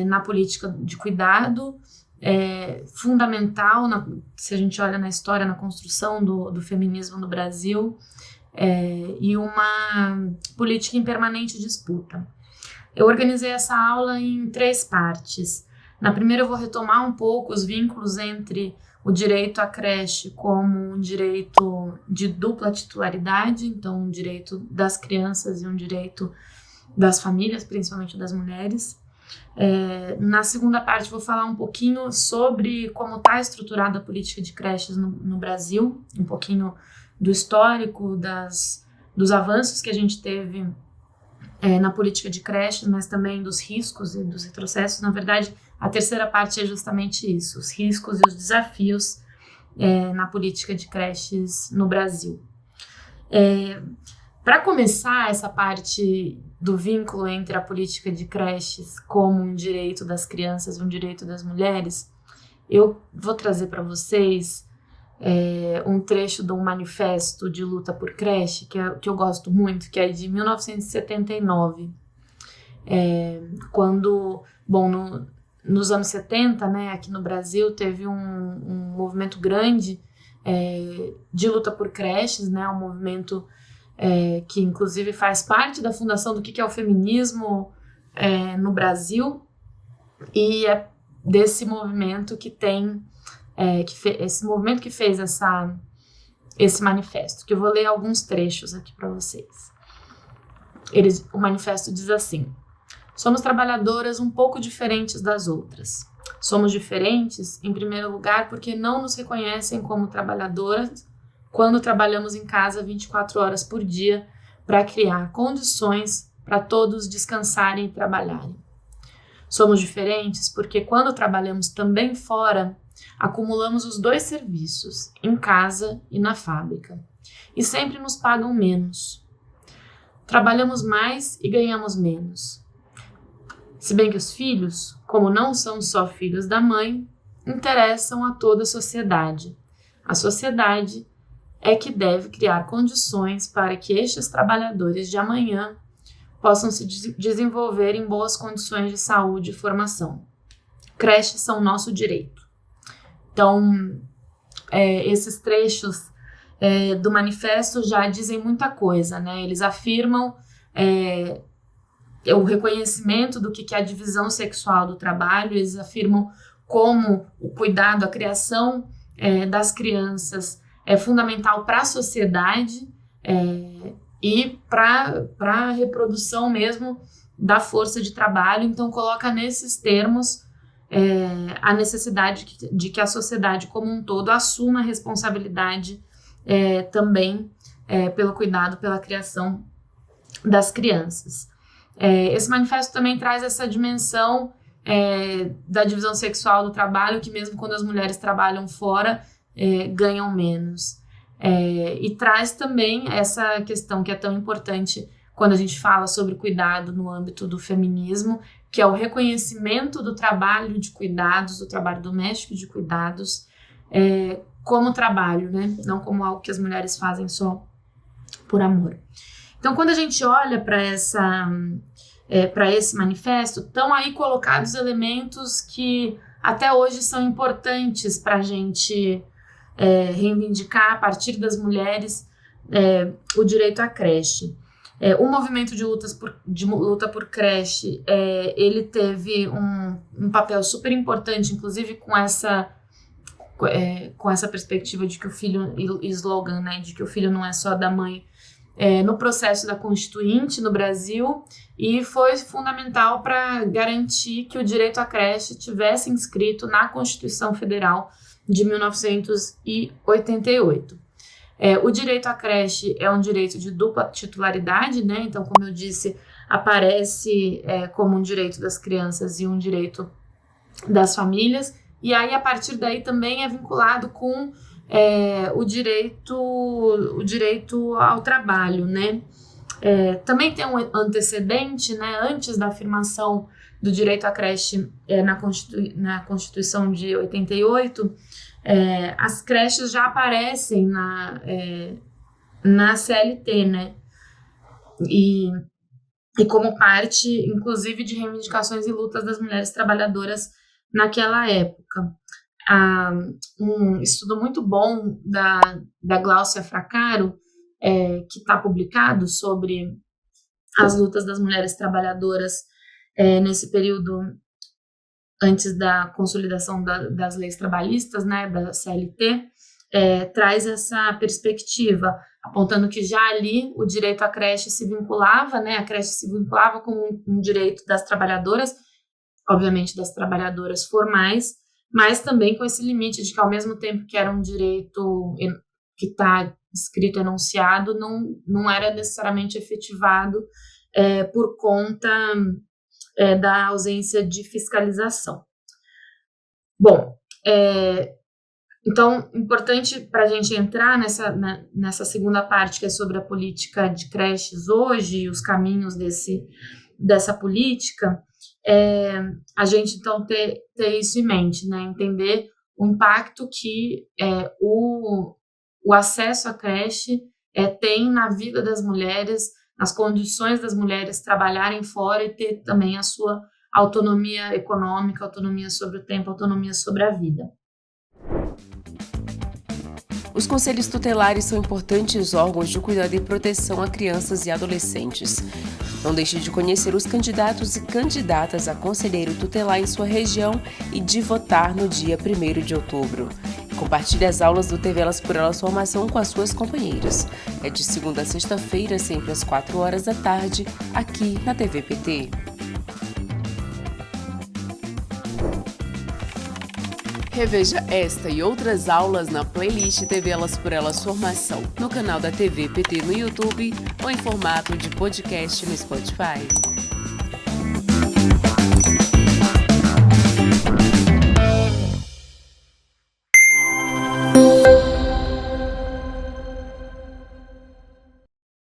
na política de cuidado, fundamental, se a gente olha na história, na construção do feminismo no Brasil, e uma política em permanente disputa. Eu organizei essa aula em 3 partes. Na primeira eu vou retomar um pouco os vínculos entre o direito à creche como um direito de dupla titularidade, então um direito das crianças e um direito das famílias, principalmente das mulheres. Na segunda parte vou falar um pouquinho sobre como está estruturada a política de creches no Brasil, um pouquinho do histórico, dos avanços que a gente teve na política de creches, mas também dos riscos e dos retrocessos. Na verdade, a terceira parte é justamente isso, os riscos e os desafios na política de creches no Brasil. Para começar essa parte do vínculo entre a política de creches como um direito das crianças e um direito das mulheres, eu vou trazer para vocês um trecho de um manifesto de luta por creche, que eu gosto muito, que é de 1979, quando, nos anos 70, né, aqui no Brasil, teve um movimento grande de luta por creches, né, um movimento que inclusive faz parte da fundação do que é o feminismo no Brasil, e é desse movimento que tem esse movimento que fez esse manifesto, que eu vou ler alguns trechos aqui para vocês. O manifesto diz assim: somos trabalhadoras um pouco diferentes das outras. Somos diferentes, em primeiro lugar, porque não nos reconhecem como trabalhadoras quando trabalhamos em casa 24 horas por dia para criar condições para todos descansarem e trabalharem. Somos diferentes porque quando trabalhamos também fora, acumulamos os 2 serviços, em casa e na fábrica, e sempre nos pagam menos. Trabalhamos mais e ganhamos menos. Se bem que os filhos, como não são só filhos da mãe, interessam a toda a sociedade. A sociedade é que deve criar condições para que estes trabalhadores de amanhã possam se desenvolver em boas condições de saúde e formação. Creches são nosso direito. Então, esses trechos do manifesto já dizem muita coisa, né? Eles afirmam o reconhecimento do que é a divisão sexual do trabalho, eles afirmam como o cuidado, a criação das crianças é fundamental para a sociedade e para a reprodução mesmo da força de trabalho. Então, coloca nesses termos a necessidade de que a sociedade como um todo assuma a responsabilidade também pelo cuidado, pela criação das crianças. Esse manifesto também traz essa dimensão da divisão sexual do trabalho, que mesmo quando as mulheres trabalham fora, ganham menos. E traz também essa questão que é tão importante quando a gente fala sobre cuidado no âmbito do feminismo, que é o reconhecimento do trabalho de cuidados, do trabalho doméstico de cuidados, como trabalho, né? Não como algo que as mulheres fazem só por amor. Então, quando a gente olha para esse manifesto, estão aí colocados elementos que até hoje são importantes para a gente reivindicar, a partir das mulheres, o direito à creche. O movimento de luta por creche, ele teve um papel super importante, inclusive com essa perspectiva de que o filho, slogan, né, de que o filho não é só da mãe, no processo da Constituinte no Brasil, e foi fundamental para garantir que o direito à creche tivesse inscrito na Constituição Federal de 1988. O direito à creche é um direito de dupla titularidade, né? Então, como eu disse, aparece como um direito das crianças e um direito das famílias, e aí a partir daí também é vinculado com o direito ao trabalho, né? Também tem um antecedente, né? Antes da afirmação do direito à creche na Constituição de 88, as creches já aparecem na CLT, né? E como parte, inclusive, de reivindicações e lutas das mulheres trabalhadoras naquela época. Um estudo muito bom da Gláucia Fracaro, que está publicado sobre as lutas das mulheres trabalhadoras nesse período antes da consolidação das leis trabalhistas, né, da CLT, traz essa perspectiva, apontando que já ali o direito à creche se vinculava, né, a creche se vinculava como um direito das trabalhadoras, obviamente das trabalhadoras formais, mas também com esse limite de que, ao mesmo tempo que era um direito que está escrito, enunciado, não era necessariamente efetivado por conta da ausência de fiscalização. Bom, então, importante para a gente entrar nessa segunda parte, que é sobre a política de creches hoje e os caminhos dessa política, a gente, então, ter isso em mente, né? Entender o impacto que o acesso à creche tem na vida das mulheres, nas condições das mulheres trabalharem fora e ter também a sua autonomia econômica, autonomia sobre o tempo, autonomia sobre a vida. Os conselhos tutelares são importantes órgãos de cuidado e proteção a crianças e adolescentes. Não deixe de conhecer os candidatos e candidatas a conselheiro tutelar em sua região e de votar no dia 1º de outubro. Compartilhe as aulas do TV Elas por Elas Formação com as suas companheiras. É de segunda a sexta-feira, sempre às 16h, aqui na TV PT. Reveja esta e outras aulas na playlist TV Elas por Elas Formação, no canal da TV PT no YouTube ou em formato de podcast no Spotify.